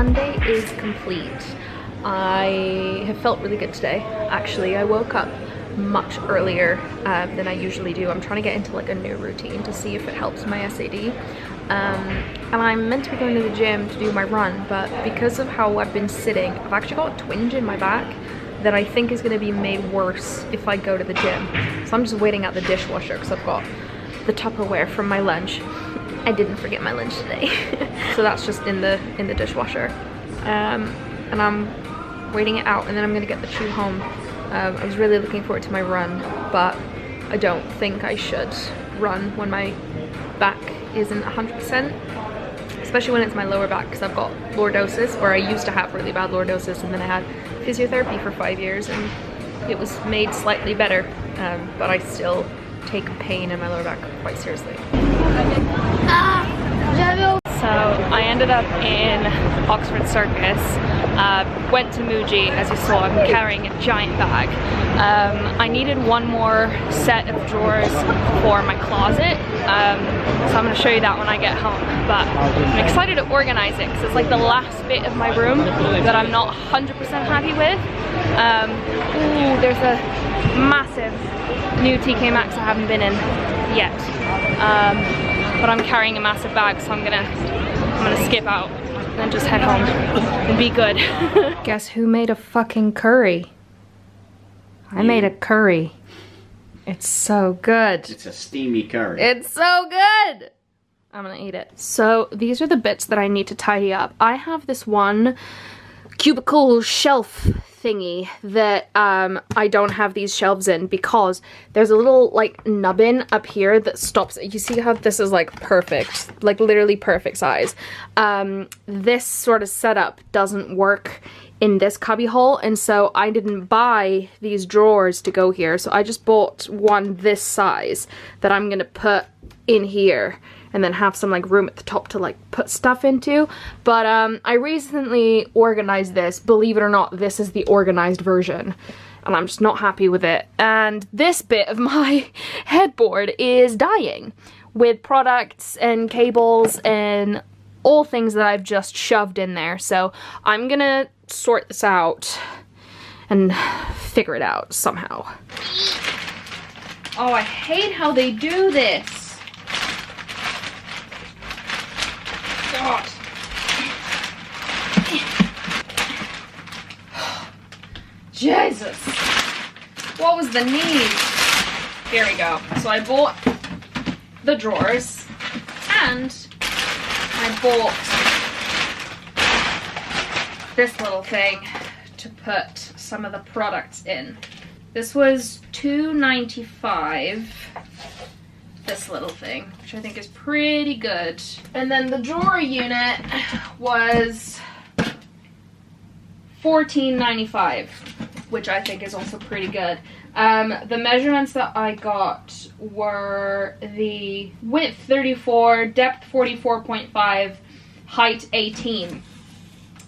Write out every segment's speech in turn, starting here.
Monday is complete. I have felt really good today. Actually, I woke up much earlier than I usually do. I'm trying to get into like a new routine to see if it helps my SAD. And I'm meant to be going to the gym to do my run, but because of how I've been sitting, I've actually got a twinge in my back that I think is going to be made worse if I go to the gym. So I'm just waiting out the dishwasher because I've got the Tupperware from my lunch. I didn't forget my lunch today. So that's just in the dishwasher. And I'm waiting it out, and then I'm going to get the chew home. I was really looking forward to my run, but I don't think I should run when my back isn't 100%, especially when it's my lower back, because I've got lordosis, or I used to have really bad lordosis, and then I had physiotherapy for 5 years and it was made slightly better, but I still take pain in my lower back quite seriously. So I ended up in Oxford Circus, went to Muji. As you saw, I'm carrying a giant bag. I needed one more set of drawers for my closet, so I'm going to show you that when I get home. But I'm excited to organize it because it's like the last bit of my room that I'm not 100% happy with. Ooh, there's a massive new TK Maxx I haven't been in yet. But I'm carrying a massive bag, so I'm gonna skip out and then just head home and be good. Guess who made a fucking curry? I made a curry. It's so good. It's a steamy curry. It's so good! I'm gonna eat it. So these are the bits that I need to tidy up. I have this one cubicle shelf thingy that I don't have these shelves in because there's a little like nubbin up here that stops it. You see how this is like perfect, like literally perfect size. This sort of setup doesn't work in this cubby hole, and so I didn't buy these drawers to go here, so I just bought one this size that I'm gonna put in here and then have some like room at the top to like put stuff into. But I recently organized this. Believe it or not, this is the organized version, and I'm just not happy with it. And this bit of my headboard is dying with products and cables and all things that I've just shoved in there. So I'm gonna sort this out and figure it out somehow. Oh, I hate how they do this. God. Jesus. What was the need? Here we go. So I bought the drawers and I bought this little thing to put some of the products in. This was $2.95. This little thing, which I think is pretty good. And then the drawer unit was $14.95, which I think is also pretty good. The measurements that I got were the width 34, depth 44.5, height 18,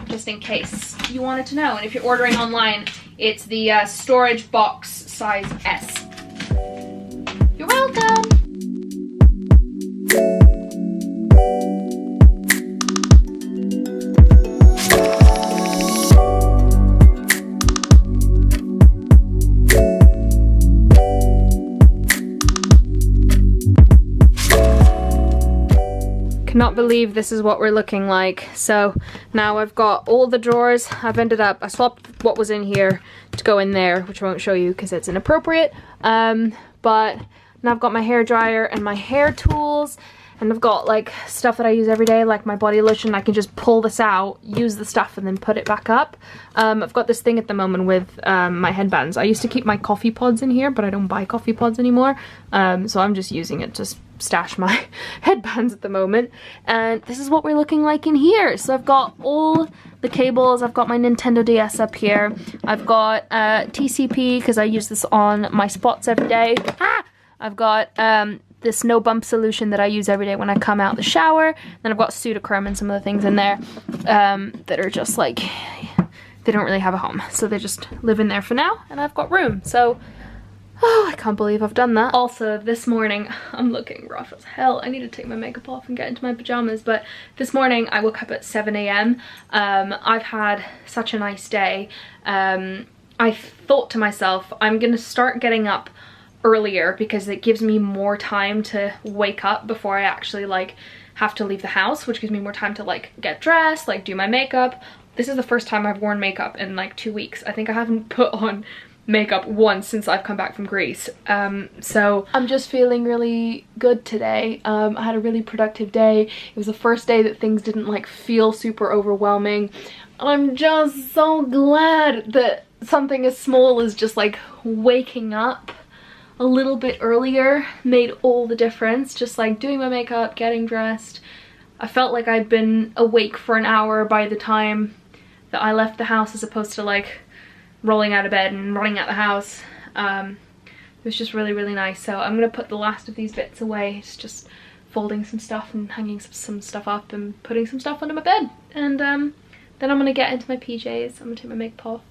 just in case you wanted to know. And if you're ordering online, it's the storage box size S. You're welcome! Cannot believe this is what we're looking like. So now I've got all the drawers. I swapped what was in here to go in there, which I won't show you because it's inappropriate. But now I've got my hair dryer and my hair tools, and I've got like stuff that I use every day, like my body lotion. I can just pull this out, use the stuff, and then put it back up. I've got this thing at the moment with my headbands. I used to keep my coffee pods in here, but I don't buy coffee pods anymore. So I'm just using it to stash my headbands at the moment. And this is what we're looking like in here. So I've got all the cables. I've got my Nintendo DS up here. I've got TCP because I use this on my spots every day. I've got this no bump solution that I use every day when I come out the shower. Then I've got pseudochrome and some of the things in there that are just like, they don't really have a home, so they just live in there for now, and I've got room. So Oh, I can't believe I've done that. Also, this morning, I'm looking rough as hell. I need to take my makeup off and get into my pajamas, but this morning I woke up at 7 AM. I've had such a nice day. I thought to myself, I'm gonna start getting up earlier because it gives me more time to wake up before I actually like have to leave the house, which gives me more time to like get dressed, like do my makeup. This is the first time I've worn makeup in like 2 weeks. I think I haven't put on makeup once since I've come back from Greece. So I'm just feeling really good today. I had a really productive day. It was the first day that things didn't like feel super overwhelming. I'm just so glad that something as small as just like waking up a little bit earlier made all the difference. Just like doing my makeup, getting dressed. I felt like I'd been awake for an hour by the time that I left the house, as opposed to like rolling out of bed and running out the house. It was just really, really nice. So I'm gonna put the last of these bits away. It's just folding some stuff and hanging some stuff up and putting some stuff under my bed. And then I'm gonna get into my PJs. I'm gonna take my makeup off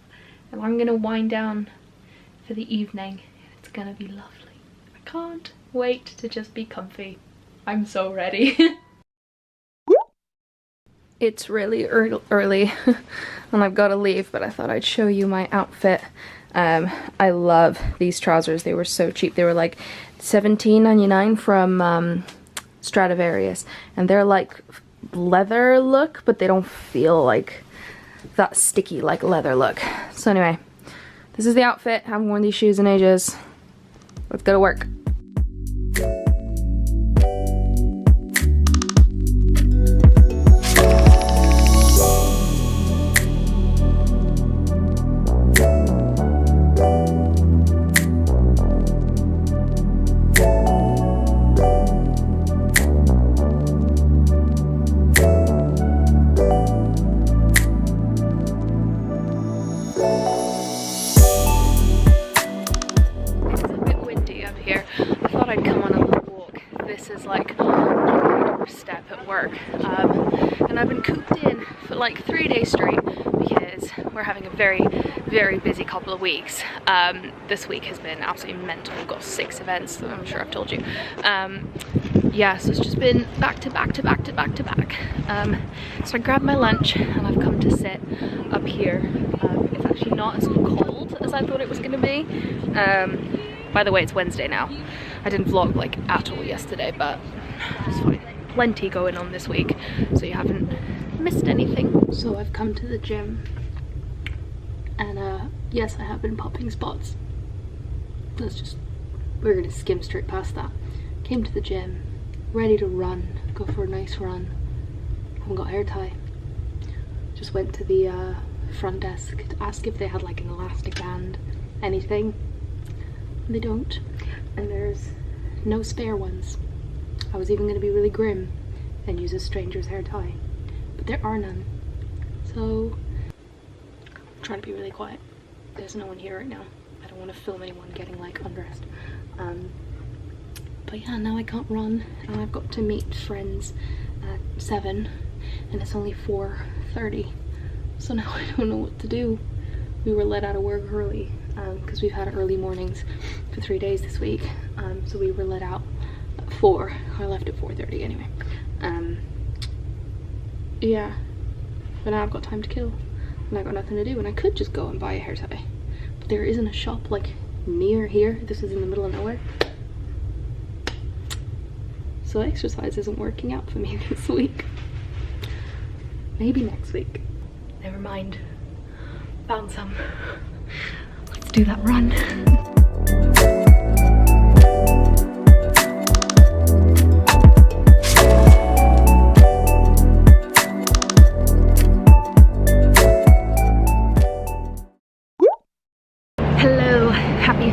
and I'm gonna wind down for the evening. It's gonna be lovely. I can't wait to just be comfy. I'm so ready. It's really early and I've got to leave, but I thought I'd show you my outfit. I love these trousers. They were so cheap. They were like $17.99 from Stradivarius, and they're like leather look, but they don't feel like that sticky like leather look. So anyway, this is the outfit. I haven't worn these shoes in ages. Let's go to work. And I've been cooped in for like 3 days straight because we're having a very, very busy couple of weeks. This week has been absolutely mental. We've got 6 events, I'm sure I've told you. Yeah, so it's just been back to back to back to back to back. So I grabbed my lunch and I've come to sit up here. It's actually not as cold as I thought it was going to be. By the way, it's Wednesday now. I didn't vlog like at all yesterday, but it's fine. Plenty going on this week, so you haven't missed anything. So I've come to the gym and yes, I have been popping spots. We're gonna skim straight past that. Came to the gym, ready to run, go for a nice run. Haven't got hair tie. Just went to the front desk to ask if they had like an elastic band, anything. They don't, and there's no spare ones. I was even going to be really grim and use a stranger's hair tie, but there are none. So I'm trying to be really quiet. There's no one here right now. I don't want to film anyone getting like undressed. But yeah, now I can't run and I've got to meet friends at 7 and it's only 4:30. So now I don't know what to do. We were let out of work early because we've had early mornings for 3 days this week. So we were let out at 4. I left at 4:30 anyway. Yeah, but now I've got time to kill and I've got nothing to do, and I could just go and buy a hair tie, but there isn't a shop like near here. This is in the middle of nowhere. So exercise isn't working out for me this week. Maybe next week. Never mind. Found some. Let's do that run.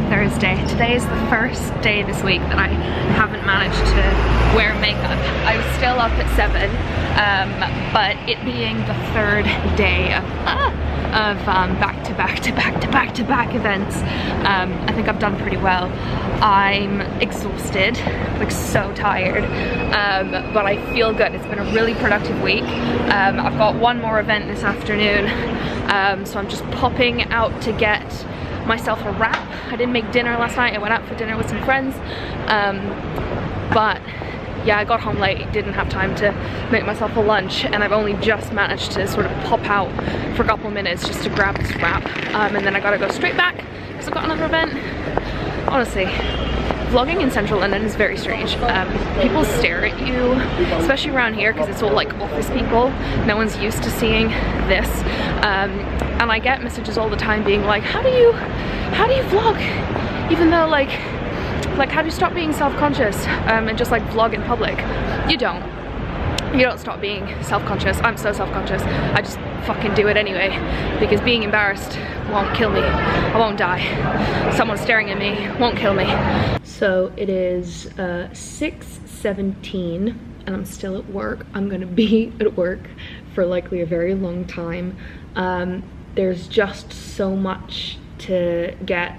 Thursday. Today is the first day this week that I haven't managed to wear makeup. I was still up at 7, but it being the 3rd day of back to back to back to back to back events, I think I've done pretty well. I'm exhausted, like so tired, but I feel good. It's been a really productive week. I've got one more event this afternoon, so I'm just popping out to get myself a wrap. I didn't make dinner last night. I went out for dinner with some friends. But yeah, I got home late, didn't have time to make myself a lunch, and I've only just managed to sort of pop out for a couple of minutes just to grab this wrap. And then I gotta go straight back because I've got another event. Honestly, vlogging in central London is very strange. People stare at you, especially around here because it's all like office people. No one's used to seeing this. And I get messages all the time being like, how do you vlog? Even though like how do you stop being self-conscious and just like vlog in public? You don't stop being self-conscious. I'm so self-conscious. I just fucking do it anyway because being embarrassed won't kill me. I won't die. Someone staring at me won't kill me. So it is 6:17 and I'm still at work. I'm gonna be at work for likely a very long time. There's just so much to get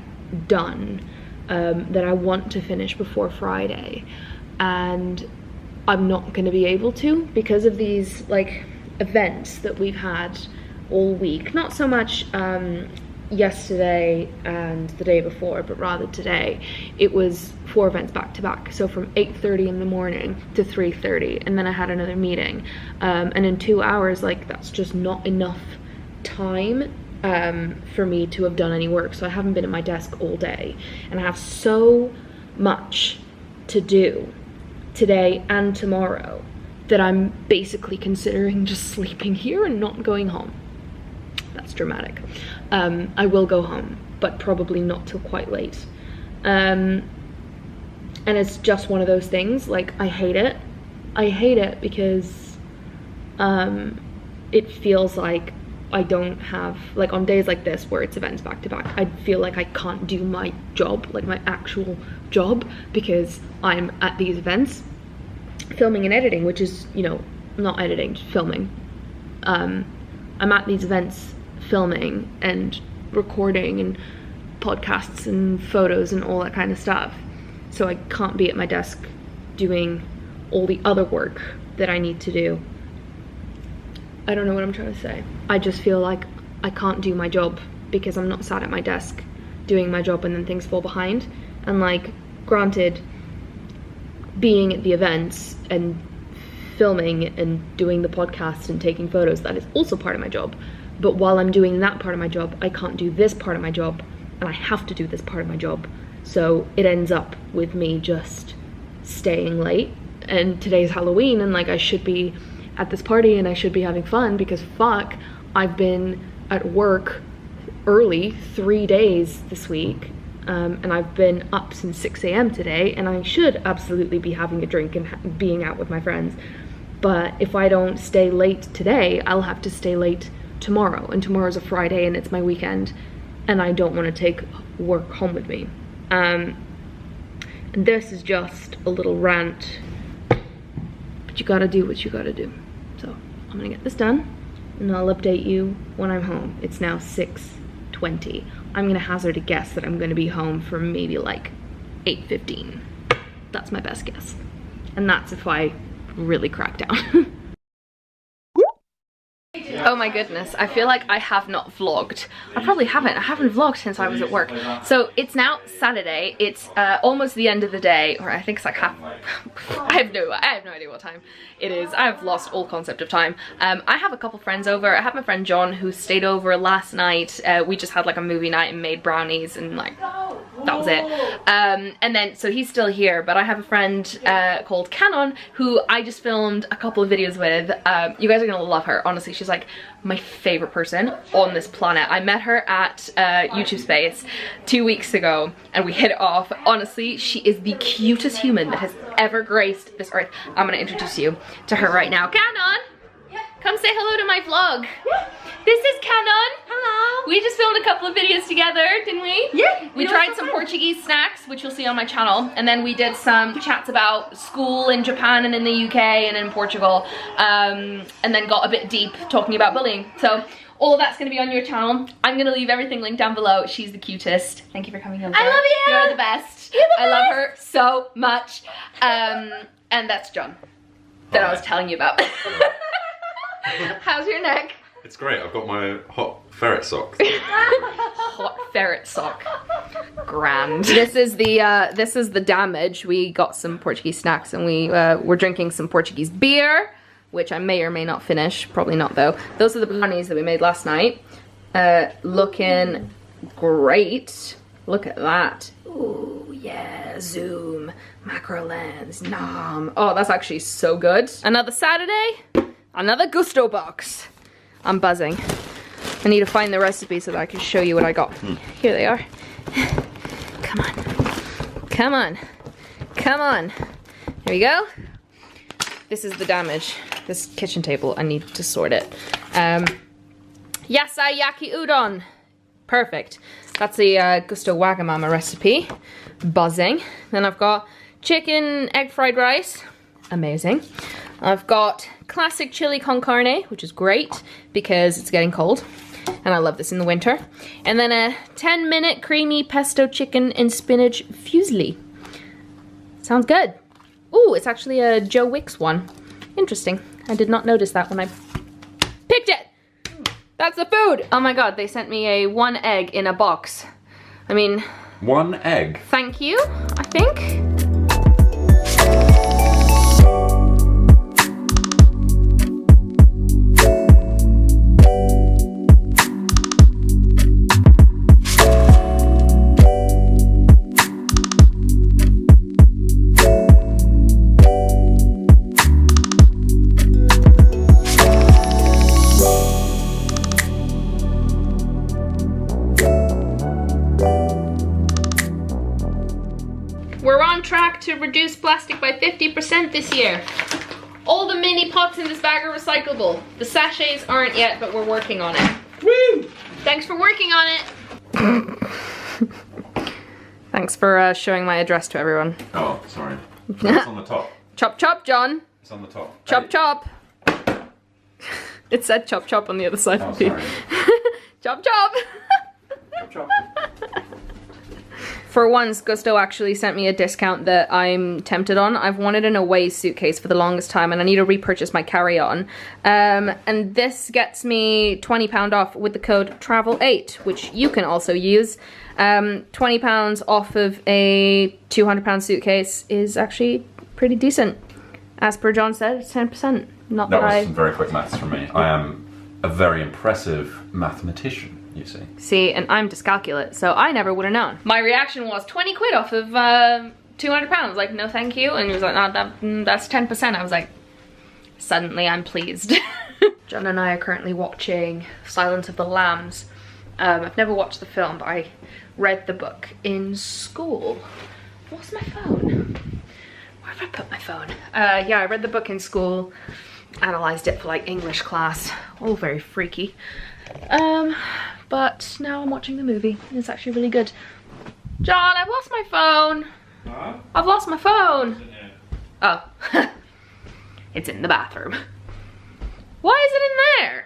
done that I want to finish before Friday, and I'm not going to be able to because of these like events that we've had all week. Not so much yesterday and the day before, but rather today. It was 4 events back to back, so from 8:30 in the morning to 3:30, and then I had another meeting, and in 2 hours, like that's just not enough time for me to have done any work. So I haven't been at my desk all day, and I have so much to do today and tomorrow that I'm basically considering just sleeping here and not going home. That's dramatic. I will go home, but probably not till quite late. And it's just one of those things, like I hate it. I hate it because it feels like I don't have, like on days like this where it's events back to back, I feel like I can't do my job, like my actual job, because I'm at these events filming and editing, which is, you know, not editing, just filming. I'm at these events filming and recording and podcasts and photos and all that kind of stuff. So I can't be at my desk doing all the other work that I need to do. I don't know what I'm trying to say. I just feel like I can't do my job because I'm not sat at my desk doing my job, and then things fall behind. And like, granted, being at the events and filming and doing the podcast and taking photos, that is also part of my job. But while I'm doing that part of my job, I can't do this part of my job, and I have to do this part of my job. So it ends up with me just staying late. And today's Halloween, and like I should be at this party and I should be having fun because fuck, I've been at work early 3 days this week, and I've been up since 6 a.m. today, and I should absolutely be having a drink and being out with my friends. But if I don't stay late today, I'll have to stay late tomorrow, and tomorrow's a Friday and it's my weekend, and I don't want to take work home with me. And this is just a little rant, but you gotta do what you gotta do. So I'm gonna get this done and I'll update you when I'm home. It's now 6:20. I'm gonna hazard a guess that I'm gonna be home for maybe like 8:15. That's my best guess. And that's if I really crack down. Oh my goodness, I feel like I have not vlogged. I probably haven't. I haven't vlogged since I was at work. So it's now Saturday. It's almost the end of the day, or I think it's like half. I have no idea what time it is. I've lost all concept of time. I have a couple friends over. I have my friend John who stayed over last night. We just had like a movie night and made brownies, and like that was it. And then so he's still here, but I have a friend called Canon who I just filmed a couple of videos with. You guys are gonna love her. Honestly, she's like my favorite person on this planet. I met her at YouTube Space 2 weeks ago and we hit it off. Honestly, she is the cutest human that has ever graced this earth. I'm gonna introduce you to her right now. Canon! Yeah. Come say hello to my vlog. Yeah. This is Canon. Hello. We just filmed a couple of videos together, didn't we? Yeah. We tried some Portuguese snacks, which you'll see on my channel, and then we did some chats about school in Japan and in the UK and in Portugal, and then got a bit deep talking about bullying. So all of that's going to be on your channel. I'm going to leave everything linked down below. She's the cutest. Thank you for coming over. I love you. You're the best. You're the best. I love her so much. And that's John that I was telling you about. How's your neck? It's great. I've got my hot ferret socks. hot ferret sock. Grand. This is the damage. We got some Portuguese snacks and we were drinking some Portuguese beer, which I may or may not finish. Probably not though. Those are the brownies that we made last night. Looking great. Look at that. Ooh, yeah, zoom, macro lens, nom. Oh, that's actually so good. Another Saturday, another Gusto box. I'm buzzing. I need to find the recipe so that I can show you what I got. Here they are. Come on, come on, come on. Here we go. This is the damage. This kitchen table, I need to sort it. Yasai yaki udon. Perfect. That's the Gusto Wagamama recipe. Buzzing. Then I've got chicken egg fried rice. Amazing. I've got classic chili con carne, which is great because it's getting cold. And I love this in the winter. And then a 10-minute creamy pesto chicken and spinach fusilli. Sounds good. Ooh, it's actually a Joe Wicks one. Interesting. I did not notice that when I picked it. That's the food! Oh my god, they sent me a 1 egg in a box. I mean... 1 egg? Thank you, I think. We're on track to reduce plastic by 50% this year. All the mini pots in this bag are recyclable. The sachets aren't yet, but we're working on it. Woo! Thanks for working on it. Thanks for showing my address to everyone. Oh, sorry. It's on the top. Chop chop, John. It's on the top. Chop hey. chop. It said chop chop on the other side of you. Chop chop. Chop chop. For once, Gusto actually sent me a discount that I'm tempted on. I've wanted an away suitcase for the longest time and I need to repurchase my carry-on. And this gets me £20 off with the code TRAVEL8, which you can also use. £20 off of a £200 suitcase is actually pretty decent. As per John said, it's 10%. Not that was some very quick maths from me. I am a very impressive mathematician. You see. See, and I'm dyscalculate, so I never would have known. My reaction was 20 quid off of £200. Like, no thank you. And he was like, no, that's 10%. I was like, suddenly I'm pleased. John and I are currently watching Silence of the Lambs. I've never watched the film, but I read the book in school. What's my phone? Where have I put my phone? Yeah, I read the book in school, analysed it for like English class. All very freaky. But now I'm watching the movie. It's actually really good. John, I've lost my phone. Huh? I've lost my phone. Oh. It's in the bathroom. Why is it in there?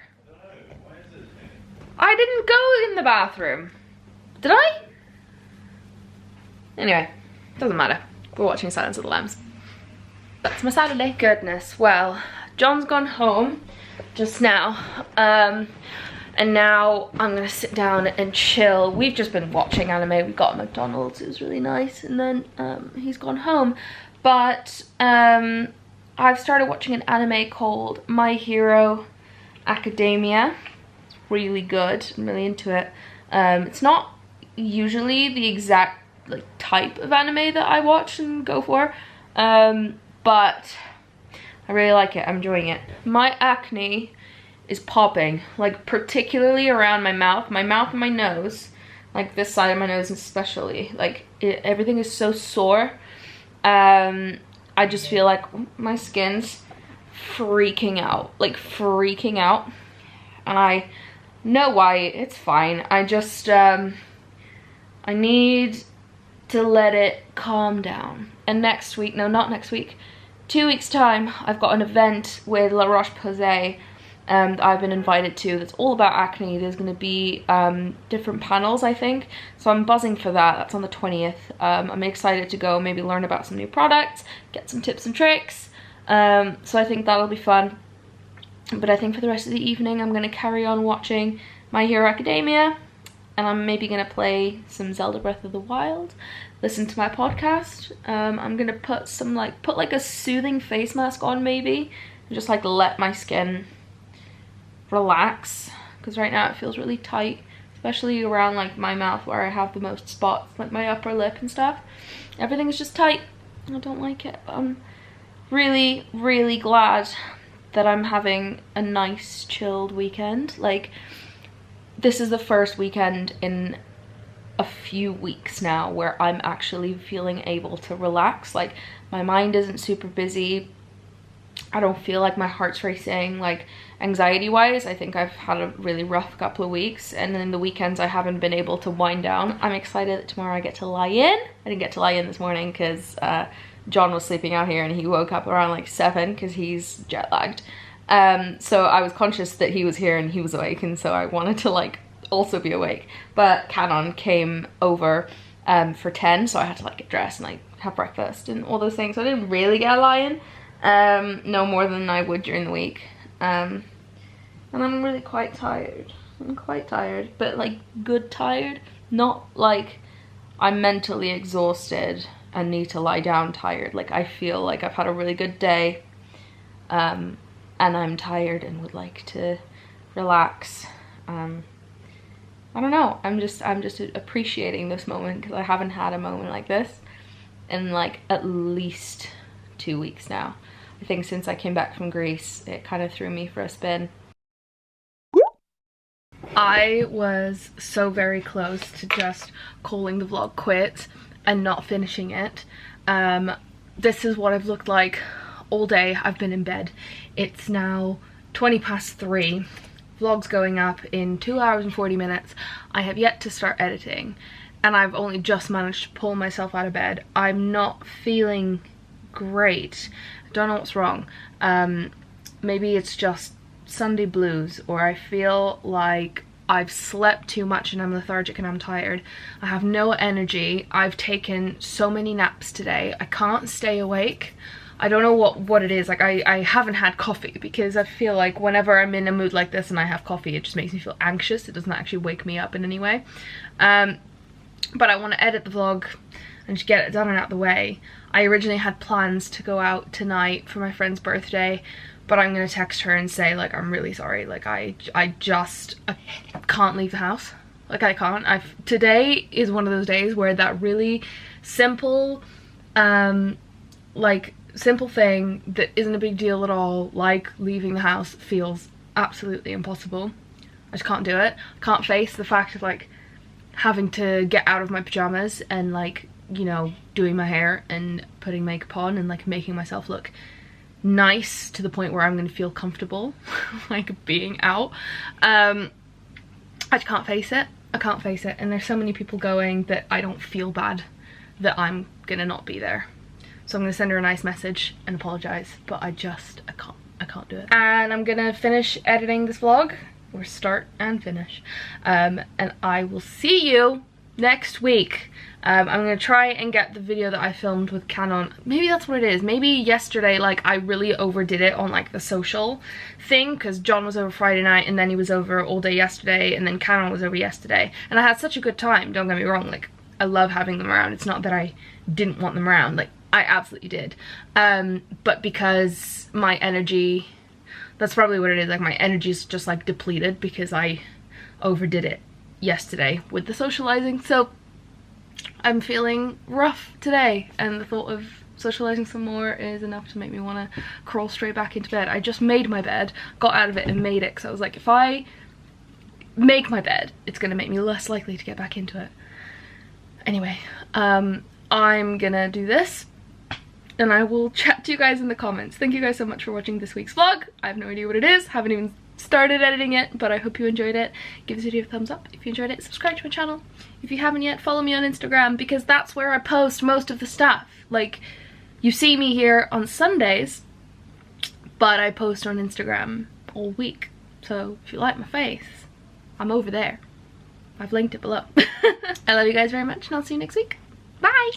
Why is it in there? I didn't go in the bathroom. Did I? Anyway, doesn't matter. We're watching Silence of the Lambs. That's my Saturday. Goodness, well, John's gone home just now. And now I'm gonna sit down and chill. We've just been watching anime. We got McDonald's, it was really nice. And then he's gone home. But I've started watching an anime called My Hero Academia. It's really good, I'm really into it. It's not usually the exact like type of anime that I watch and go for. But I really like it, I'm enjoying it. My acne is popping, like particularly around my mouth and my nose, like this side of my nose especially. Like everything is so sore. I just feel like my skin's freaking out, like freaking out, and I know why. It's fine. I just I need to let it calm down. And next week, no, not next week, 2 weeks time, I've got an event with La Roche-Posay I've been invited to that's all about acne. There's going to be different panels, I think, so I'm buzzing for that. That's on the 20th. I'm excited to go, maybe learn about some new products, get some tips and tricks, so I think that'll be fun. But I think for the rest of the evening I'm going to carry on watching My Hero Academia and I'm maybe gonna play some Zelda Breath of the Wild, listen to my podcast. I'm gonna put some put like a soothing face mask on maybe, and just like let my skin relax, because right now it feels really tight, especially around like my mouth where I have the most spots, like my upper lip and stuff. Everything is just tight. I don't like it, but I'm really, really glad that I'm having a nice chilled weekend. Like, this is the first weekend in a few weeks now where I'm actually feeling able to relax. Like, my mind isn't super busy. I don't feel like my heart's racing, like anxiety wise. I think I've had a really rough couple of weeks, and then the weekends I haven't been able to wind down. I'm excited that tomorrow I get to lie in. I didn't get to lie in this morning because John was sleeping out here and he woke up around like 7 because he's jet lagged. So I was conscious that he was here and he was awake, and so I wanted to like also be awake. But Canon came over for 10, so I had to like get dressed and like have breakfast and all those things. So I didn't really get a lie in. No more than I would during the week. And I'm really quite tired. I'm quite tired, but like good tired, not like I'm mentally exhausted and need to lie down tired. Like, I feel like I've had a really good day, and I'm tired and would like to relax. I don't know, I'm just appreciating this moment because I haven't had a moment like this in like at least 2 weeks now. I think since I came back from Greece, it kind of threw me for a spin. I was so very close to just calling the vlog quits and not finishing it. This is what I've looked like all day. I've been in bed. It's now 3:20. Vlog's going up in 2 hours and 40 minutes. I have yet to start editing, and I've only just managed to pull myself out of bed. I'm not feeling great. Don't know what's wrong. Maybe it's just Sunday blues, or I feel like I've slept too much and I'm lethargic and I'm tired. I have no energy. I've taken so many naps today. I can't stay awake. I don't know what it is. Like, I haven't had coffee because I feel like whenever I'm in a mood like this and I have coffee, it just makes me feel anxious. It doesn't actually wake me up in any way. But I want to edit the vlog and just get it done and out the way. I originally had plans to go out tonight for my friend's birthday, but I'm gonna text her and say, like, I'm really sorry. Like, I can't leave the house. Like, I can't. Today is one of those days where that really simple, simple thing that isn't a big deal at all, like leaving the house, feels absolutely impossible. I just can't do it. I can't face the fact of like having to get out of my pajamas and like, you know, doing my hair and putting makeup on and like making myself look nice to the point where I'm gonna feel comfortable like being out. I just can't face it. I can't face it. And there's so many people going that I don't feel bad that I'm gonna not be there. So I'm gonna send her a nice message and apologize, but I can't do it. And I'm gonna finish editing this vlog, or start and finish, and I will see you next week. I'm gonna try and get the video that I filmed with Canon. Maybe that's what it is. Maybe yesterday, like, I really overdid it on like the social thing, because John was over Friday night and then he was over all day yesterday, and then Canon was over yesterday, and I had such a good time. Don't get me wrong, like, I love having them around. It's not that I didn't want them around, like, I absolutely did. But because my energy, that's probably what it is, like my energy is just like depleted because I overdid it yesterday with the socializing. So I'm feeling rough today, and the thought of socializing some more is enough to make me want to crawl straight back into bed. I just made my bed, got out of it and made it, because I was like, if I make my bed, it's going to make me less likely to get back into it. Anyway, I'm gonna do this, and I will chat to you guys in the comments. Thank you guys so much for watching this week's vlog. I have no idea what it is, haven't even started editing it, but I hope you enjoyed it. Give this video a thumbs up if you enjoyed it. Subscribe to my channel if you haven't yet. Follow me on Instagram, because that's where I post most of the stuff. Like, you see me here on Sundays, but I post on Instagram all week. So if you like my face, I'm over there. I've linked it below. I love you guys very much, and I'll see you next week. Bye!